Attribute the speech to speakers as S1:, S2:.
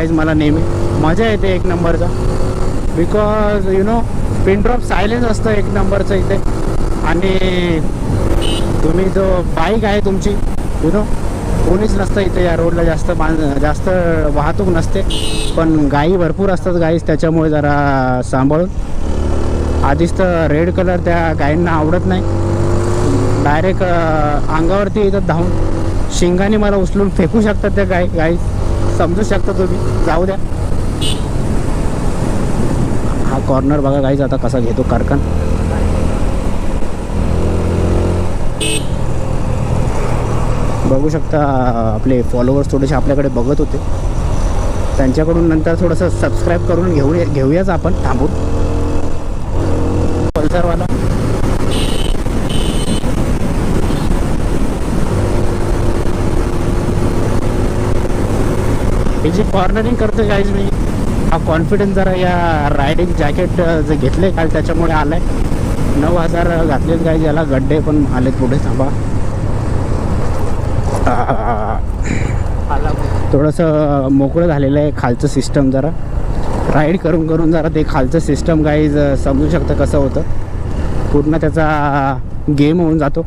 S1: Guys मला नेहमी मजा येते एक नंबरचा. Because you know pin drop silence असतं एक नंबरचं इथे. आणि तुम्ही जो बाईक आहे तुमची यु नो कोणीच नसतं इथे या रोडला, जास्त वाहतूक नसते. पण गाई भरपूर असतात गाईस, त्याच्यामुळे जरा सांभाळून. आधीच तर रेड कलर त्या गायींना आवडत नाही. डायरेक्ट अंगावरती येतात धावून, शिंगाने मला उचलून फेकू शकतात त्या गाई. समजू शकता तुम्ही. जाऊ द्या. हा कॉर्नर बघा गाईज आता कसा घेतो कारखान. बघू शकता आपले फॉलोअर्स थोडेसे आपल्याकडे बघत होते, त्यांच्याकडून नंतर थोडंसं सबस्क्राईब करून घेऊयाच आपण थांबून. पल्सरवाला हे जी कॉर्नरिंग करतो गाईज मी, हा कॉन्फिडन्स जरा या रायडिंग जॅकेट जे घेतले काल त्याच्यामुळे आलाय. 9,000 घातलेत गाईज याला. गड्डे पण आलेत पुढे. थांबा थोडंसं मोकळं झालेलं आहे खालचं सिस्टम. जरा राईड करून करून जरा ते खालचं सिस्टम गाईज समजू शकतं कसं होतं. पूर्ण त्याचा गेम होऊन जातो.